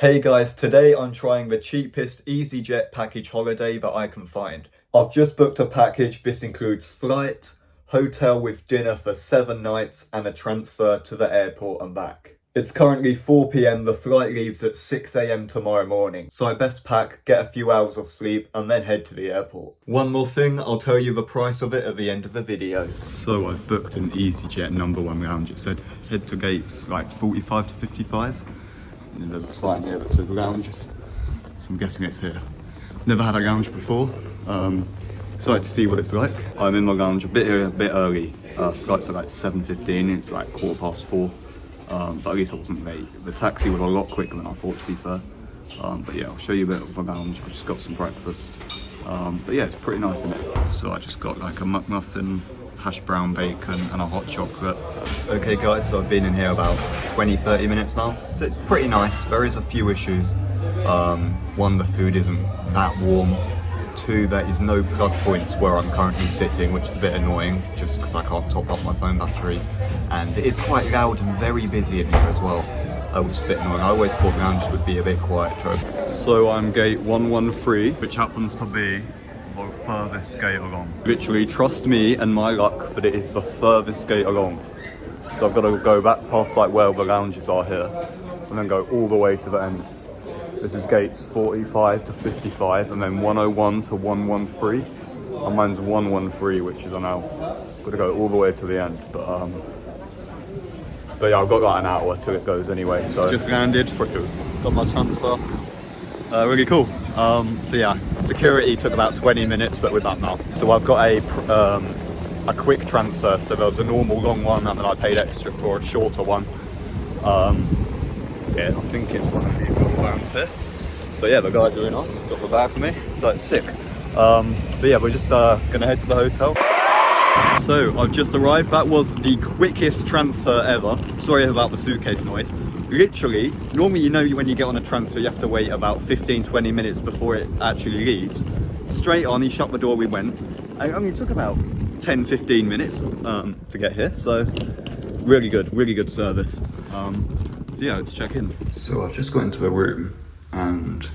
Hey guys, today I'm trying the cheapest EasyJet package holiday that I can find. I've just booked a package. This includes flight, hotel with dinner for 7 nights and a transfer to the airport and back. It's currently 4 p.m, the flight leaves at 6 a.m. tomorrow morning, so I best pack, get a few hours of sleep and then head to the airport. One more thing, I'll tell you the price of it at the end of the video. So I've booked an EasyJet #1 lounge. It said head to gates like 45 to 55. And there's a sign here that says lounges, so I'm guessing it's here. Never had a lounge before, excited to see what it's like. I'm in the lounge a bit early. Flight's at like 7:15, it's like 4:15, but at least I wasn't late. The taxi was a lot quicker than I thought, to be fair. But yeah, I'll show you a bit of the lounge. I just got some breakfast. But yeah, it's pretty nice, isn't it? So I just got like a McMuffin, hash brown bacon and a hot chocolate. Okay guys, so I've been in here about 20-30 minutes now, so it's pretty nice. There is a few issues. One, the food isn't that warm. Two, there is no plug points where I'm currently sitting, which is a bit annoying just because I can't top up my phone battery. And it is quite loud and very busy in here as well, which is a bit annoying. I always thought lounges would be a bit quieter. So I'm gate 113, which happens to be the furthest gate along. Literally, trust me and my luck that it is the furthest gate along. So I've got to go back past like where the lounges are here and then go all the way to the end. This is gates 45 to 55 and then 101 to 113. And mine's 113, which is now got to go all the way to the end. But yeah, I've got like an hour till it goes anyway. So just landed, got my transfer. Really cool. So yeah, security took about 20 minutes, but we're back now. So I've got a quick transfer. So there was a normal long one, and then I paid extra for a shorter one. So yeah, I think it's one of these little vans here. But yeah, the guys are really nice. Got the bag for me, so it's sick. So yeah, we're just gonna head to the hotel. So I've just arrived. That was the quickest transfer ever. Sorry about the suitcase noise. Literally, normally you know when you get on a transfer you have to wait about 15-20 minutes before it actually leaves. Straight on, he shut the door, we went. I mean, it took about 10-15 minutes to get here, so really good service. So yeah, let's check in. So I've just got into the room and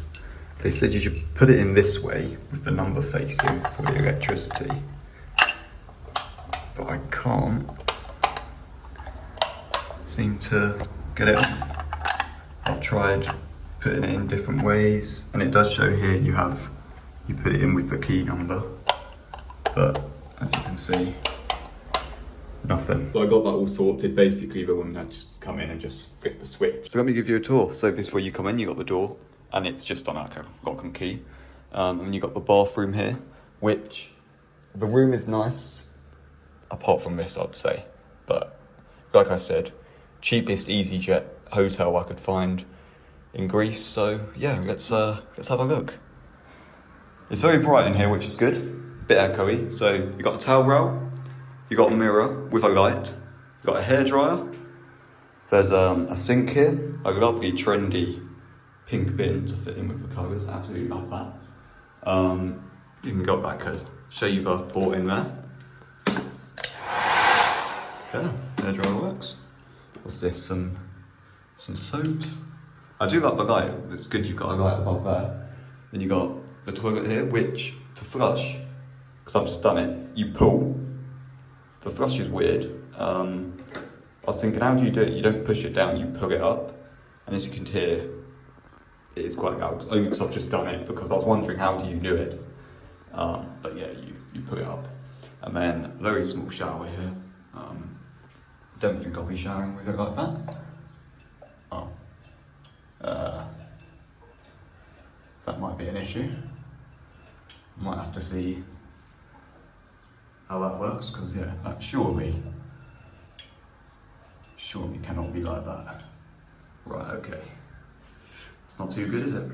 they said you should put it in this way with the number facing for the electricity. But I can't seem to get it on. I've tried putting it in different ways and it does show here you put it in with the key number, but as you can see, nothing. So I got that all sorted. Basically the woman had just come in and just flick the switch. So let me give you a tour. So this is where you come in, you got the door and it's just on like a lock and key. And you got the bathroom here, which the room is nice, apart from this I'd say. But like I said, cheapest EasyJet hotel I could find in Greece. So yeah, let's have a look. It's very bright in here, which is good. Bit echoey. So you got a towel roll, you got a mirror with a light, you got a hairdryer. There's a sink here, a lovely trendy pink bin to fit in with the colours. Absolutely love that. You can got like a shaver port in there. Yeah, hairdryer works. What's this? Some soaps. I do like the light. It's good you've got a light above there. Then you got the toilet here, which to flush, because I've just done it, you pull. The flush is weird. I was thinking, how do you do it? You don't push it down, you pull it up. And as you can hear, it is quite loud. Only because I've just done it, because I was wondering how do you do it. But yeah, you pull it up. And then a very small shower here. Don't think I'll be showering with it like that. Oh. That might be an issue. Might have to see how that works, because yeah, that surely cannot be like that. Right, okay. It's not too good, is it?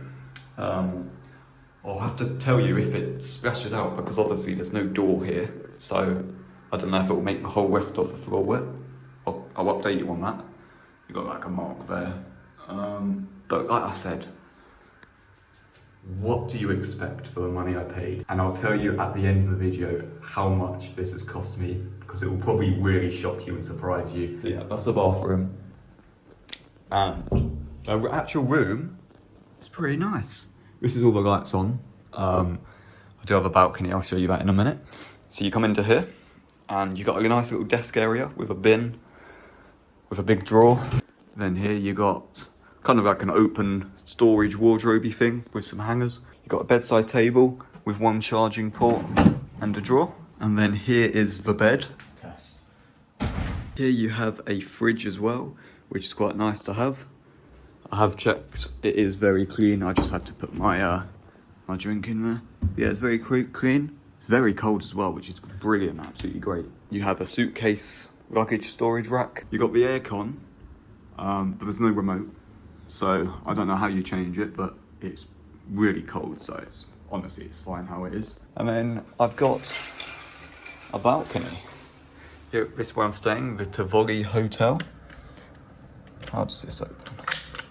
I'll have to tell you if it splashes out, because obviously there's no door here, so I don't know if it will make the whole rest of the floor wet. I'll update you on that. You got like a mark there. But like I said, what do you expect for the money I paid? And I'll tell you at the end of the video how much this has cost me, because it will probably really shock you and surprise you. Yeah, that's the bathroom. And the actual room It's pretty nice. This is all the lights on. I do have a balcony, I'll show you that in a minute. So you come into here and you got a nice little desk area with a bin, with a big drawer. Then here you got kind of like an open storage wardrobe-y thing with some hangers. You got a bedside table with one charging port and a drawer. And then here is the bed. Test. Here you have a fridge as well, which is quite nice to have. I have checked, it is very clean. I just had to put my my drink in there. Yeah, it's very clean. It's very cold as well, which is brilliant, absolutely great. You have a suitcase luggage storage rack. You got the aircon, but there's no remote. So I don't know how you change it, but it's really cold. So it's honestly, it's fine how it is. And then I've got a balcony. Here, this is where I'm staying, the Tivoli Hotel. How does this open?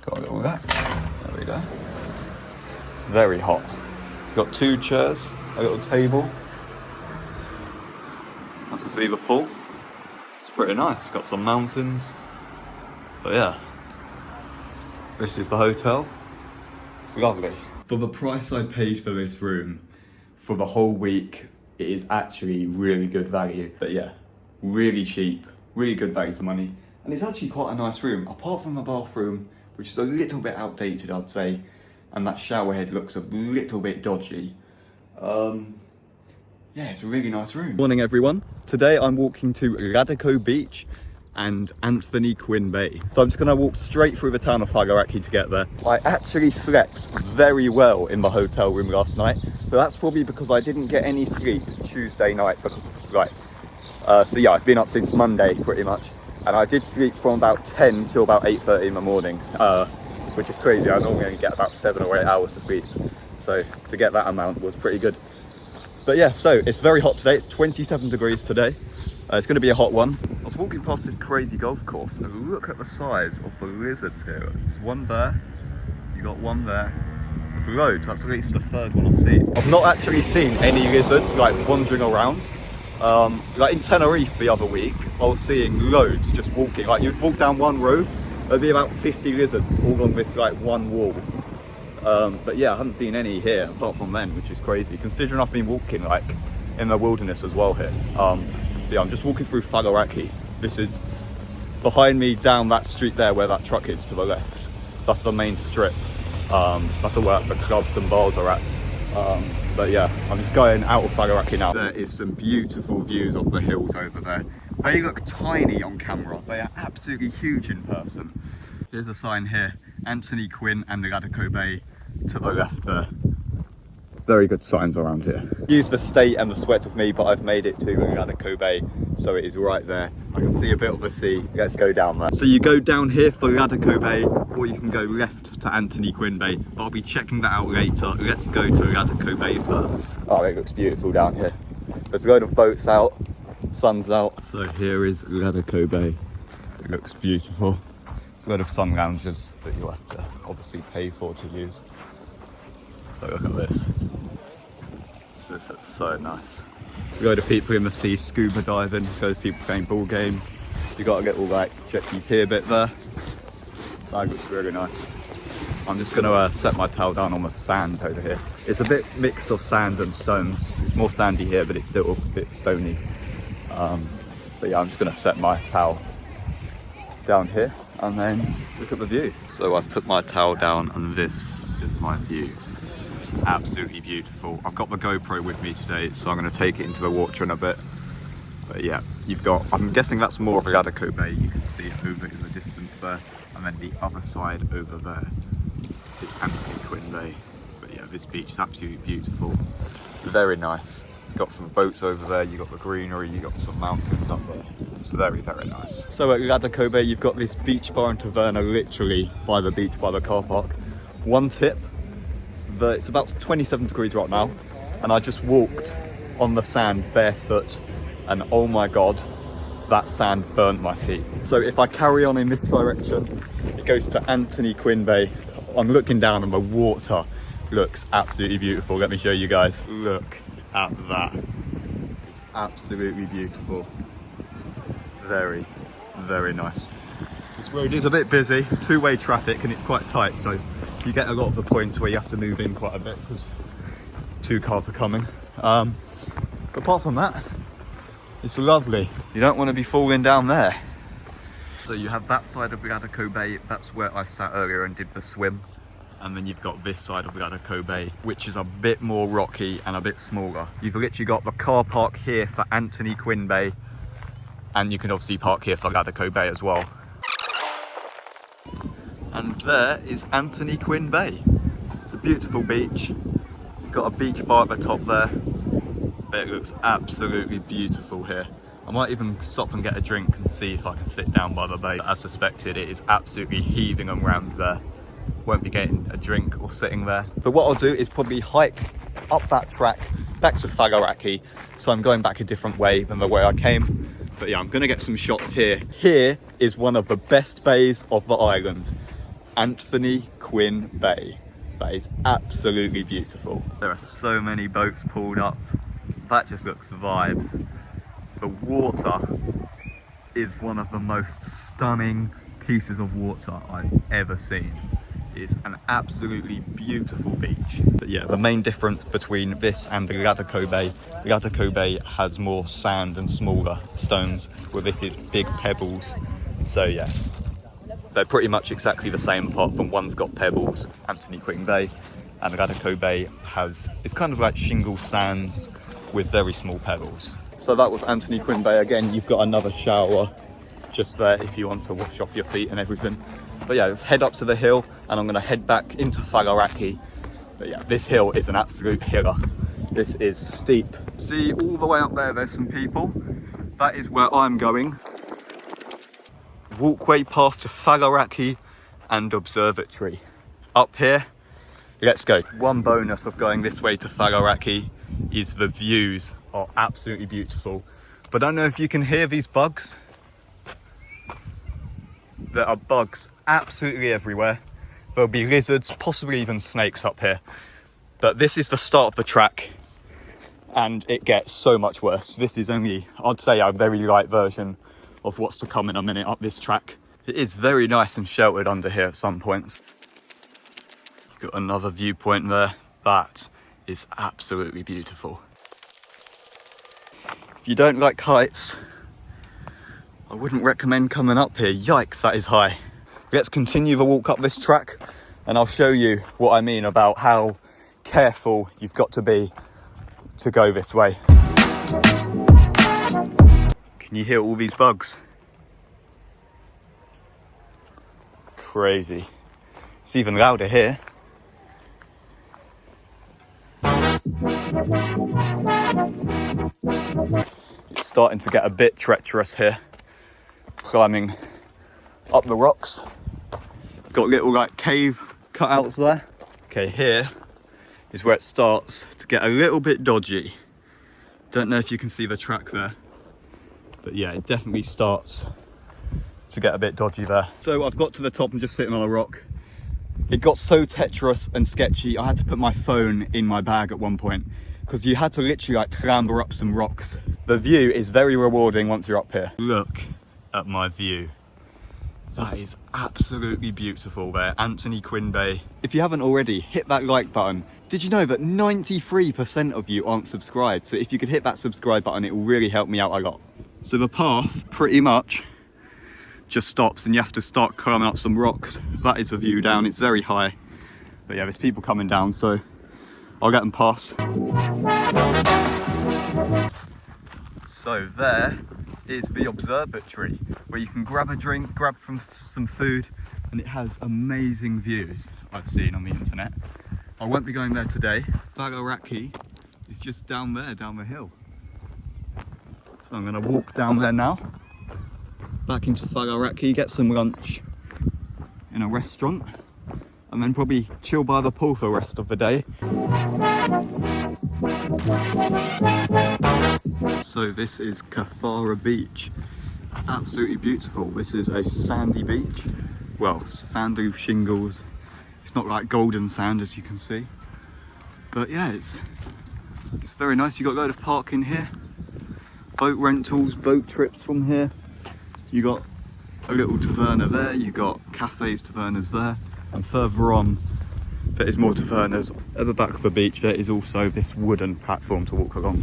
Got a little rack. There we go. It's very hot. It's got 2 chairs, a little table. I can see the pool. It's pretty nice. It's got some mountains. But yeah, this is the hotel. It's lovely. For the price I paid for this room, for the whole week, it is actually really good value. But yeah, really cheap, really good value for money. And it's actually quite a nice room, apart from the bathroom, which is a little bit outdated, I'd say. And that shower head looks a little bit dodgy. Yeah, it's a really nice room. Morning everyone. Today I'm walking to Gadakob Beach and Anthony Quinn Bay. So I'm just gonna walk straight through the town of Fagaraki to get there. I actually slept very well in the hotel room last night, but that's probably because I didn't get any sleep Tuesday night because of the flight. So yeah, I've been up since Monday pretty much, and I did sleep from about 10 till about 8:30 in the morning, which is crazy. I normally only get about 7 or 8 hours to sleep, so to get that amount was pretty good. But yeah, so it's very hot today. It's 27 degrees today. It's going to be a hot one. I was walking past this crazy golf course and look at the size of the lizards here. There's one there, you got one there. There's loads. That's at least the 3rd one I've seen. I've not actually seen any lizards like wandering around. Like in Tenerife the other week, I was seeing loads just walking. Like you'd walk down one road, there'd be about 50 lizards all on this like one wall. But yeah, I haven't seen any here apart from then, which is crazy considering I've been walking like in the wilderness as well here. Yeah, I'm just walking through Fagaraki. This is behind me down that street there where that truck is to the left. That's the main strip. That's where the clubs and bars are at. But yeah, I'm just going out of Fagaraki now. There is some beautiful views of the hills over there. They look tiny on camera. They are absolutely huge in person. Here's a sign here, Anthony Quinn and the Gadakob Bay to the left there. Very good signs around here. Use the state and the sweat of me, but I've made it to Gadakob Bay, so it is right there. I can see a bit of the sea. Let's go down there. So you go down here for Gadakob Bay, or you can go left to Anthony Quinn Bay, but I'll be checking that out later. Let's go to Gadakob Bay first. Oh, it looks beautiful down here. There's a load of boats out, sun's out. So here is Gadakob Bay. It looks beautiful. There's a load of sun lounges that you'll have to obviously pay for to use. But look at this. This is so nice. There's a load of people in the sea scuba diving, there's a load of people playing ball games. You got a little like jetty pier bit there. That looks really nice. I'm just gonna set my towel down on the sand over here. It's a bit mixed of sand and stones. It's more sandy here, but it's still a bit stony. But yeah, I'm just gonna set my towel down here and then look at the view. So I've put my towel down and this is my view. It's absolutely beautiful. I've got the GoPro with me today, so I'm going to take it into the water in a bit. But yeah, you've got, I'm guessing that's more of a Gadakob Bay. You can see it over in the distance there. And then the other side over there is Anthony Quinn Bay. But yeah, this beach is absolutely beautiful. Very nice. Got some boats over there, you got the greenery, you got some mountains up there. It's very, very nice. So at Gadakob Bay, you've got this beach bar and taverna literally by the beach, by the car park. One tip, that it's about 27 degrees right now, and I just walked on the sand barefoot, and oh my God, that sand burnt my feet. So if I carry on in this direction, it goes to Anthony Quinn Bay. I'm looking down and the water looks absolutely beautiful. Let me show you guys. Look at that. It's absolutely beautiful. Very, very nice. This road is a bit busy, two-way traffic, and it's quite tight, so You get a lot of the points where you have to move in quite a bit because 2 cars are coming. But apart from that, it's lovely. You don't want to be falling down there. So you have that side of Gadakob Bay, that's where I sat earlier and did the swim. And then you've got this side of Gadakob Bay, which is a bit more rocky and a bit smaller. You've literally got the car park here for Anthony Quinn Bay, and you can obviously park here for Gadakob Bay as well. And there is Anthony Quinn Bay. It's a beautiful beach. You've got a beach bar at the top there. But it looks absolutely beautiful here. I might even stop and get a drink and see if I can sit down by the bay. As suspected, it is absolutely heaving around there. Won't be getting a drink or sitting there. But what I'll do is probably hike up that track back to Fagaraki. So I'm going back a different way than the way I came. But yeah, I'm gonna get some shots here. Here is one of the best bays of the island. Anthony Quinn Bay. That is absolutely beautiful. There are so many boats pulled up. That just looks vibes. The water is one of the most stunning pieces of water I've ever seen. It's an absolutely beautiful beach. But yeah, the main difference between this and the Gadakob Bay has more sand and smaller stones, where this is big pebbles. So yeah, they're pretty much exactly the same, apart from one's got pebbles, Anthony Quinn Bay, and the Gadakob Bay it's kind of like shingle sands with very small pebbles. So that was Anthony Quinn Bay. Again, you've got another shower just there if you want to wash off your feet and everything. But yeah, let's head up to the hill and I'm gonna head back into Fagaraki. But yeah, this hill is an absolute hiller. This is steep. See all the way up there, there's some people. That is where I'm going. Walkway path to Fagaraki and observatory. Up here, let's go. One bonus of going this way to Fagaraki is the views are absolutely beautiful. But I don't know if you can hear these bugs. There are bugs absolutely everywhere. There'll be lizards, possibly even snakes up here. But this is the start of the track and it gets so much worse. This is only, I'd say, a very light version of what's to come in a minute up this track. It is very nice and sheltered under here at some points. Got another viewpoint there. That is absolutely beautiful. If you don't like heights, I wouldn't recommend coming up here. Yikes, that is high. Let's continue the walk up this track and I'll show you what I mean about how careful you've got to be to go this way. Can you hear all these bugs? Crazy. It's even louder here. It's starting to get a bit treacherous here. Climbing up the rocks. Got little like cave cutouts there. Okay, here is where it starts to get a little bit dodgy. Don't know if you can see the track there, but yeah, it definitely starts to get a bit dodgy there. So I've got to the top and just sitting on a rock. It got so treacherous and sketchy, I had to put my phone in my bag at one point because you had to literally like clamber up some rocks. The view is very rewarding once you're up here. Look at my view. That is absolutely beautiful there, Anthony Quinn Bay. If you haven't already, hit that like button. Did you know that 93% of you aren't subscribed? So if you could hit that subscribe button, it will really help me out a lot. So the path pretty much just stops and you have to start climbing up some rocks. That is the view down, it's very high. But yeah, there's people coming down, so I'll get them past. So there is the observatory, where you can grab a drink, grab some food, and it has amazing views I've seen on the internet. I won't be going there today. Fagaraki is just down there, down the hill. So I'm gonna walk down there now, back into Fagaraki, get some lunch in a restaurant, and then probably chill by the pool for the rest of the day. So this is Kafara Beach. Absolutely beautiful. This is a sandy beach. Well, sandy shingles. It's not like golden sand, as you can see. But yeah, it's very nice. You've got a load of parking here. Boat rentals, boat trips from here. You got a little taverna there. You got cafes, tavernas there. And further on, there is more tavernas. At the back of the beach there is also this wooden platform to walk along,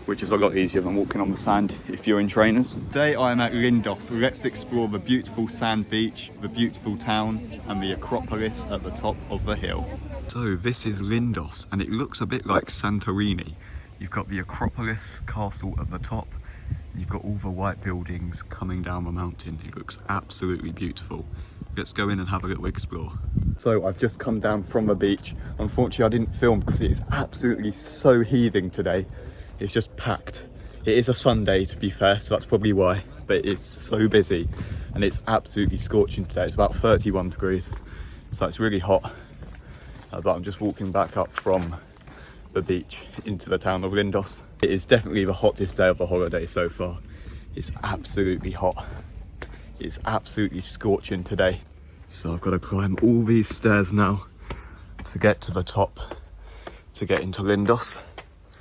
which is a lot easier than walking on the sand if you're in trainers. Today I'm at Lindos. Let's explore the beautiful sand beach, the beautiful town, and the Acropolis at the top of the hill. So this is Lindos, and it looks a bit like Santorini. You've got the Acropolis castle at the top. You've got all the white buildings coming down the mountain. It looks absolutely beautiful. Let's go in and have a little explore. So I've just come down from the beach. Unfortunately I didn't film because it is absolutely so heaving today. It's just packed. It is a Sunday to be fair, so that's probably why, but it's so busy and it's absolutely scorching today. It's about 31 degrees, so it's really hot. But I'm just walking back up from the beach into the town of Lindos. It is definitely the hottest day of the holiday so far. It's absolutely hot. It's absolutely scorching today. So I've got to climb all these stairs now to get to the top, to get into Lindos.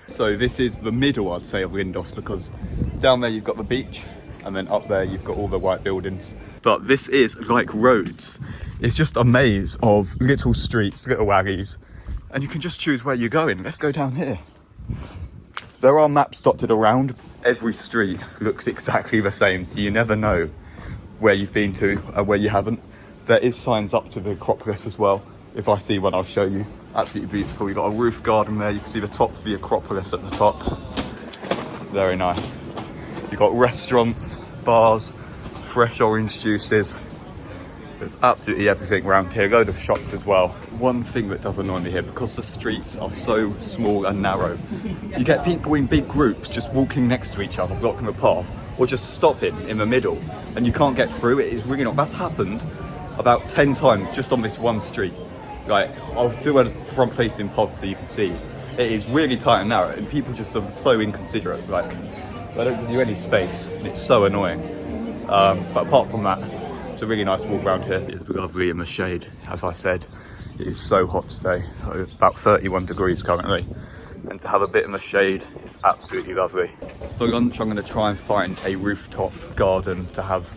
So this is the middle, I'd say, of Lindos, because down there you've got the beach and then up there you've got all the white buildings. But this is like roads. It's just a maze of little streets, little alleys, and you can just choose where you're going. Let's go down here. There are maps dotted around. Every street looks exactly the same, so you never know where you've been to and where you haven't. There is signs up to the Acropolis as well. If I see one, I'll show you. Absolutely beautiful. You've got a roof garden there. You can see the top of the Acropolis at the top. Very nice. You've got restaurants, bars, fresh orange juices. There's absolutely everything around here. A load of shops as well. One thing that does annoy me here, because the streets are so small and narrow, you get people in big groups just walking next to each other, blocking the path, or just stopping in the middle, and you can't get through. It is really not. That's happened about 10 times just on this one street. Like, I'll do a front-facing pod so you can see. It is really tight and narrow, and people just are so inconsiderate. Like, they don't give you any space, and it's so annoying. But apart from that, it's a really nice walk around here. It's lovely in the shade. As I said, it is so hot today, about 31 degrees currently. And to have a bit in the shade is absolutely lovely. For lunch, I'm going to try and find a rooftop garden to have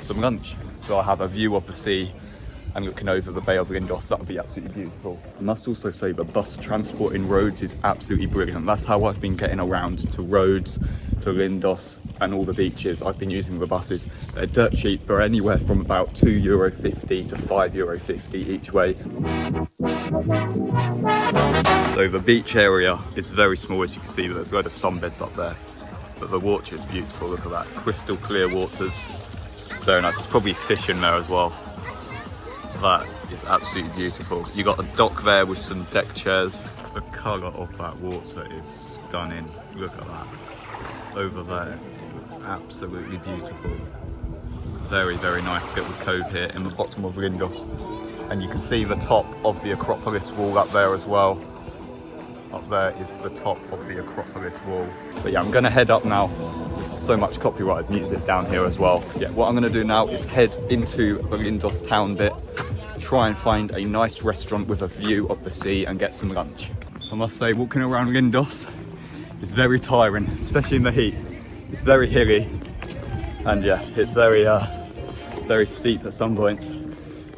some lunch. So I'll have a view of the sea and looking over the Bay of Lindos. That would be absolutely beautiful. I must also say the bus transport in Rhodes is absolutely brilliant. That's how I've been getting around to Rhodes, to Lindos and all the beaches. I've been using the buses. They're dirt cheap. They're anywhere from about €2.50 to €5.50 each way. So the beach area is very small, as you can see. There's a load of sunbeds up there, but the water is beautiful. Look at that, crystal clear waters. It's very nice. There's probably fish in there as well. That is absolutely beautiful. You got a dock there with some deck chairs. The colour of that water is stunning. Look at that. Over there, it looks absolutely beautiful. Very, very nice little cove here in the bottom of Lindos. And you can see the top of the Acropolis wall up there as well. Up there is the top of the Acropolis wall. But yeah, I'm gonna head up now. There's so much copyrighted music down here as well. Yeah, what I'm gonna do now is head into the Lindos town bit, try and find a nice restaurant with a view of the sea and get some lunch. I must say, walking around Lindos is very tiring, especially in the heat. It's very hilly, and yeah, it's very steep at some points.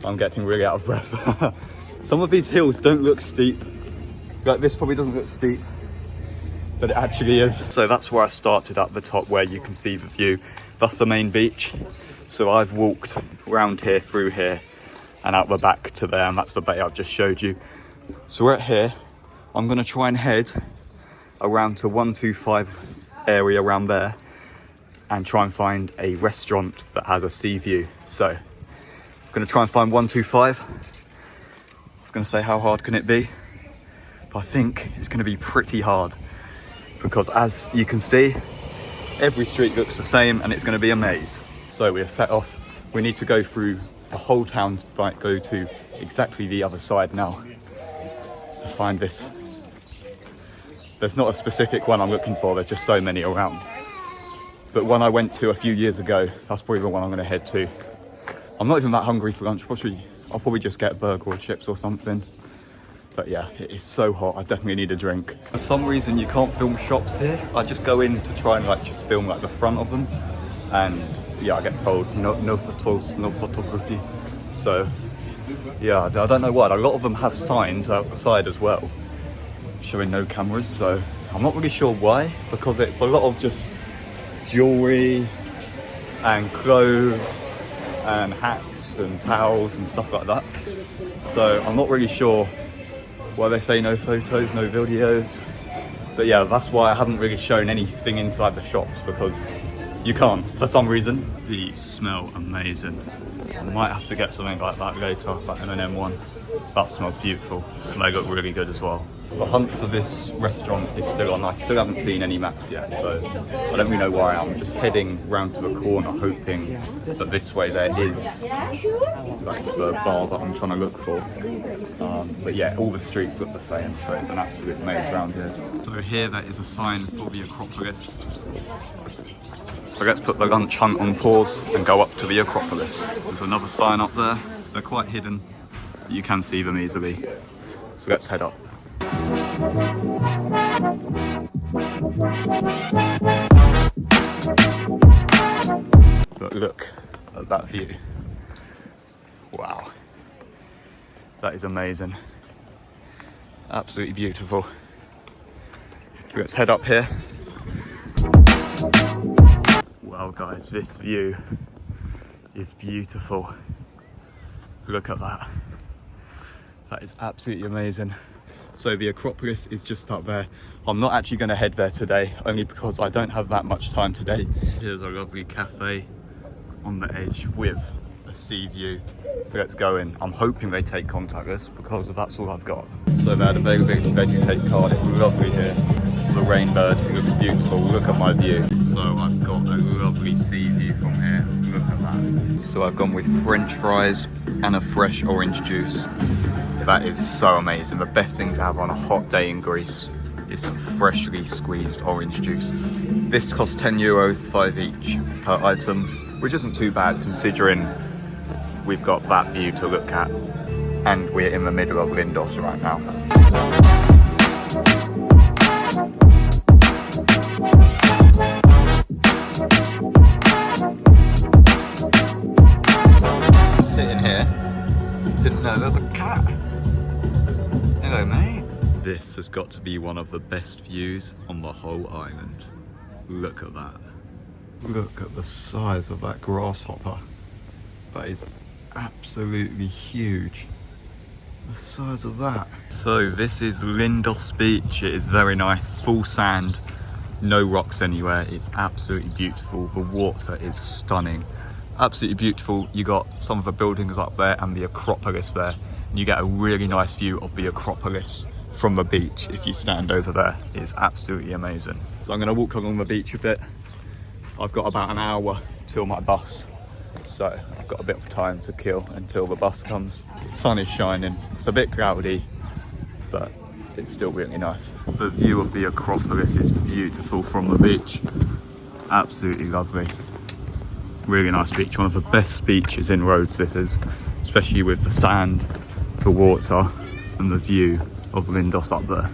I'm getting really out of breath. Some of these hills don't look steep. Like this probably doesn't look steep, but it actually is. So that's where I started at the top, where you can see the view. That's the main beach. So I've walked around here, through here, and out the back to there, and that's the bay I've just showed you. So we're at here. I'm gonna try and head around to 125 area around there and try and find a restaurant that has a sea view. So I'm gonna try and find 125. I was gonna say, how hard can it be? But I think it's gonna be pretty hard, because as you can see, every street looks the same and it's gonna be a maze. So we have set off. We need to go through the whole town to go to exactly the other side now to find this. There's not a specific one I'm looking for, there's just so many around. But one I went to a few years ago, that's probably the one I'm gonna head to. I'm not even that hungry for lunch. I'll probably just get a burger or chips or something. But yeah, it is so hot, I definitely need a drink. For some reason you can't film shops here. I just go in to try and just film the front of them. And yeah, I get told no photos, no photography. So Yeah, I don't know why. A lot of them have signs out the side as well, showing no cameras, so I'm not really sure why, because it's a lot of just jewellery and clothes and hats and towels and stuff like that. So I'm not really sure why they say no photos, no videos. But yeah, that's why I haven't really shown anything inside the shops, because you can't for some reason. These smell amazing. I might have to get something like that later, that M&M1. That smells beautiful, and they look really good as well. The hunt for this restaurant is still on. I still haven't seen any maps yet, so I don't really know where I am. I'm just heading round to the corner, hoping that this way there is like the bar that I'm trying to look for. But yeah, all the streets look the same, so it's an absolute maze around here. So here there is a sign for the Acropolis. So let's put the lunch hunt on pause and go up to the Acropolis. There's another sign up there. They're quite hidden, but you can see them easily. So let's head up. But look at that view. Wow. That is amazing. Absolutely beautiful. Let's head up here. Wow guys, this view is beautiful. Look at that. That is absolutely amazing. So the Acropolis is just up there. I'm not actually going to head there today, only because I don't have that much time today. Here's a lovely cafe on the edge with a sea view. So let's go in. I'm hoping they take contactless, because that's all I've got. So they had availability vegetate card. It's lovely here. The rainbird looks beautiful. Look at my view. So I've got a lovely sea view from here. Look at that. So I've gone with French fries and a fresh orange juice. That is so amazing. The best thing to have on a hot day in Greece is some freshly squeezed orange juice. This costs €10, 5 each per item, which isn't too bad considering we've got that view to look at, and we're in the middle of Lindos right now. Sitting here, didn't know there's a cat. Hello mate. This has got to be one of the best views on the whole island. Look at that. Look at the size of that grasshopper. That is absolutely huge. The size of that. So this is Lindos Beach. It is very nice, full sand, no rocks anywhere. It's absolutely beautiful. The water is stunning. Absolutely beautiful. You got some of the buildings up there and the Acropolis there. And you get a really nice view of the Acropolis from the beach if you stand over there. It's absolutely amazing. So I'm going to walk along the beach a bit. I've got about an hour till my bus, so I've got a bit of time to kill until the bus comes. The sun is shining. It's a bit cloudy, but it's still really nice. The view of the Acropolis is beautiful from the beach. Absolutely lovely. Really nice beach. One of the best beaches in Rhodes this is, especially with the sand, the water and the view of Lindos up there.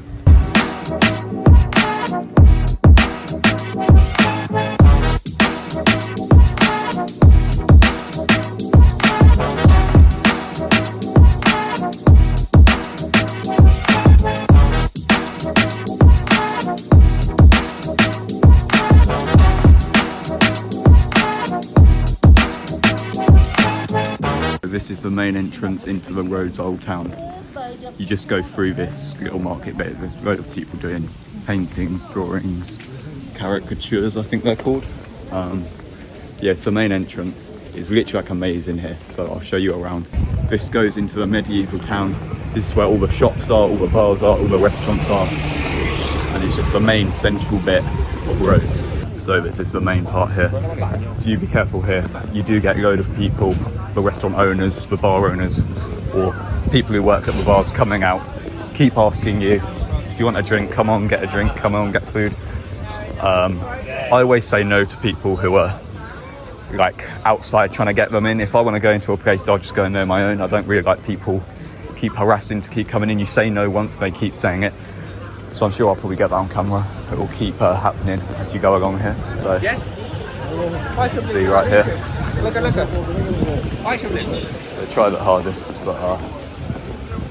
This is the main entrance into the Rhodes Old Town. You just go through this little market bit. There's a load of people doing paintings, drawings, caricatures I think they're called. Yeah, it's the main entrance. It's literally like a maze in here, so I'll show you around. This goes into the medieval town. This is where all the shops are, all the bars are, all the restaurants are. And it's just the main central bit of Rhodes. So this is the main part here. Do you be careful here. You do get a load of people, the restaurant owners, the bar owners, or people who work at the bars coming out, keep asking you, if you want a drink, come on, get a drink, come on, get food. I always say no to people who are like outside trying to get them in. If I want to go into a place, I'll just go in there on my own. I don't really like people keep harassing to keep coming in. You say no once, they keep saying it. So I'm sure I'll probably get that on camera. It will keep happening as you go along here. So, Yes. see you right here. Look. They try the hardest, but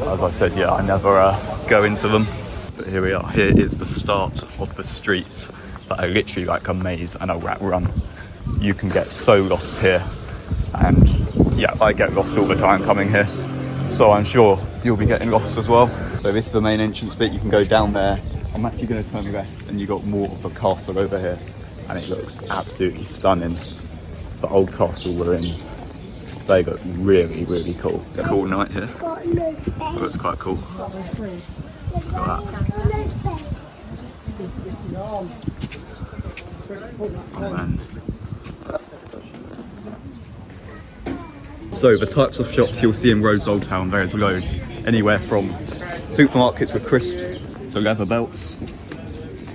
as I said, yeah, I never go into them. But here we are. Here is the start of the streets that are literally like a maze and a rat run. You can get so lost here, and yeah, I get lost all the time coming here, so I'm sure you'll be getting lost as well. So this is the main entrance bit. You can go down there. I'm actually going to turn left, and you got more of the castle over here, and it looks absolutely stunning. The old castle ruins, they look really, really cool. A cool night here. It looks quite cool. Look at that. Oh man. So the types of shops you'll see in Rhodes Old Town, there's loads. Anywhere from supermarkets with crisps, to leather belts,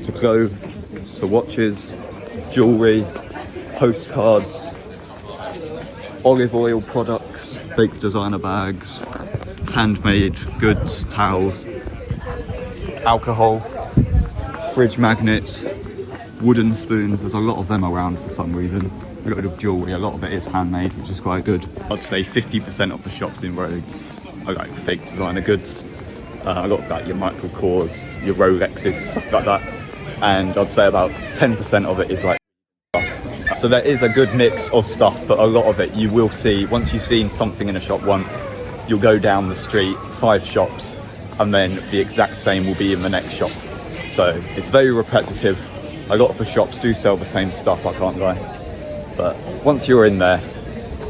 to clothes, to watches, jewellery, postcards, olive oil products, fake designer bags, handmade goods, towels, alcohol, fridge magnets, wooden spoons. There's a lot of them around for some reason. A lot of jewellery, a lot of it is handmade, which is quite good. I'd say 50% of the shops in Rhodes are like fake designer goods. A lot of that, your Michael Kors, your Rolexes, stuff like that. And I'd say about 10% of it is like stuff. So there is a good mix of stuff, but a lot of it you will see, once you've seen something in a shop once, you'll go down the street, 5 shops, and then the exact same will be in the next shop. So it's very repetitive. A lot of the shops do sell the same stuff, I can't lie. But once you're in there,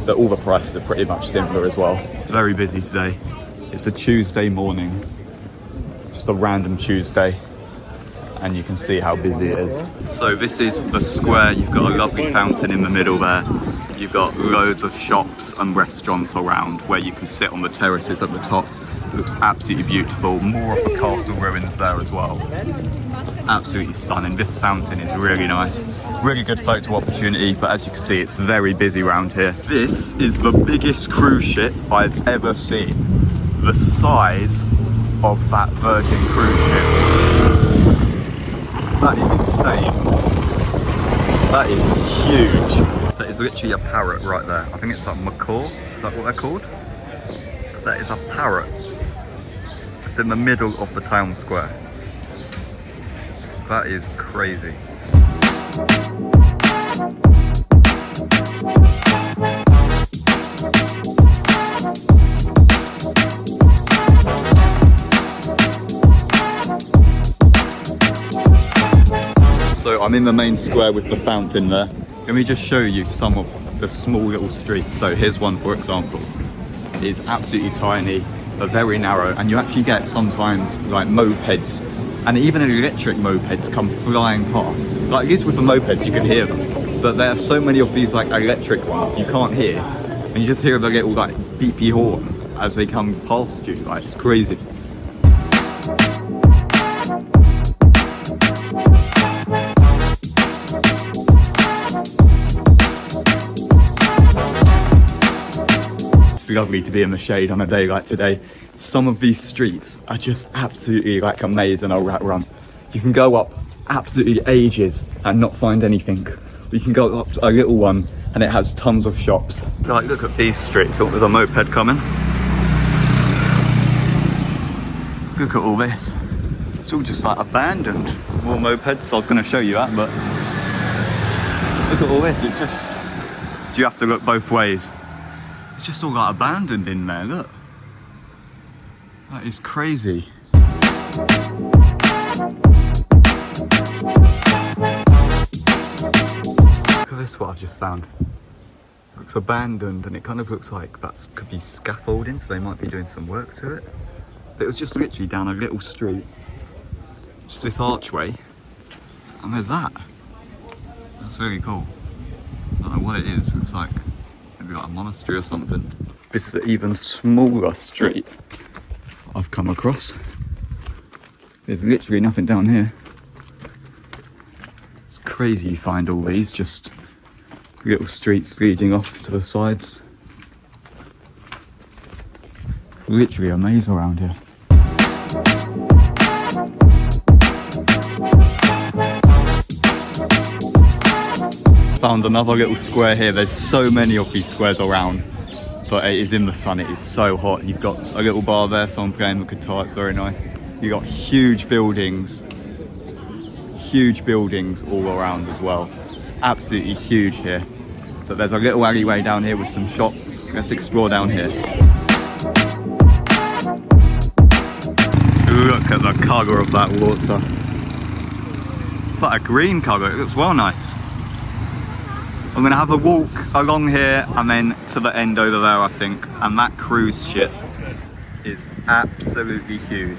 all the prices are pretty much similar as well. It's very busy today. It's a Tuesday morning, just a random Tuesday, and you can see how busy it is. So this is the square. You've got a lovely fountain in the middle there. You've got loads of shops and restaurants around where you can sit on the terraces at the top. It looks absolutely beautiful. More of the castle ruins there as well. Absolutely stunning. This fountain is really nice. Really good photo opportunity, but as you can see, it's very busy around here. This is the biggest cruise ship I've ever seen. The size of that Virgin cruise ship. That is insane. That is huge. That is literally a parrot right there. I think it's like macaw. Is that what they're called? That is a parrot. Just in the middle of the town square. That is crazy. So I'm in the main square with the fountain there. Let me just show you some of the small little streets. So here's one, for example. It's absolutely tiny, but very narrow, and you actually get sometimes like mopeds, and even electric mopeds come flying past. Like at least with the mopeds you can hear them, but there are so many of these like electric ones you can't hear, and you just hear the little like beepy horn as they come past you. Like, it's crazy. It's lovely to be in the shade on a day like today. Some of these streets are just absolutely like a maze and a rat run. You can go up absolutely ages and not find anything. You can go up a little one and it has tons of shops. Like, look at these streets. Oh, there's a moped coming. Look at all this. It's all just like abandoned. More mopeds. I was going to show you that, but look at all this. It's just, you have to look both ways. It's just all like abandoned in there, look. That is crazy. Look at this, what I've just found. Looks abandoned, and it kind of looks like that could be scaffolding, so they might be doing some work to it. But it was just literally down a little street. Just this archway, and there's that. That's really cool. I don't know what it is. It's like maybe like a monastery or something. This is an even smaller street I've come across. There's literally nothing down here. It's crazy you find all these just little streets leading off to the sides. It's literally a maze around here. Found another little square here. There's so many of these squares around. but it is in the sun. It is so hot. You've got a little bar there, someone playing the guitar. It's very nice. You've got huge buildings all around as well. It's absolutely huge here. But there's a little alleyway down here with some shops. Let's explore down here. Look at the colour of that water. It's like a green colour. It looks well nice. I'm going to have a walk along here and then to the end over there, I think. And that cruise ship is absolutely huge.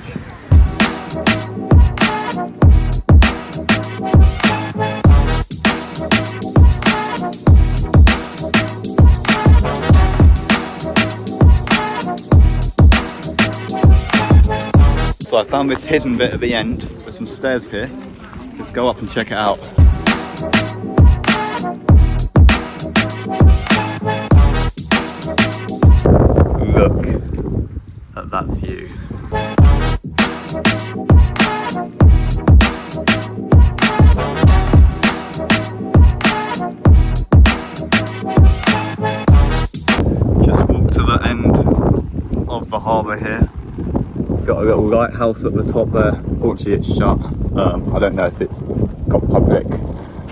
So I found this hidden bit at the end. There's some stairs here. Let's go up and check it out. Look at that view. Just walk to the end of the harbour here. Got a little lighthouse at the top there. Fortunately it's shut. I don't know if it's got public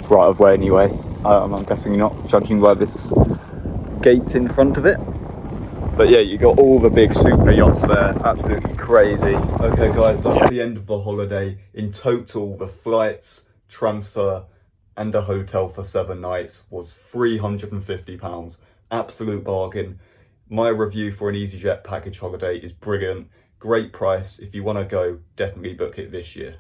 right of way anyway. I'm guessing not, judging by this gate in front of it. But yeah, you got all the big super yachts there, absolutely crazy. Okay guys, that's the end of the holiday. In total, the flights, transfer and a hotel for 7 nights was £350. Absolute bargain. My review for an EasyJet package holiday is brilliant. Great price. If you want to go, definitely book it this year.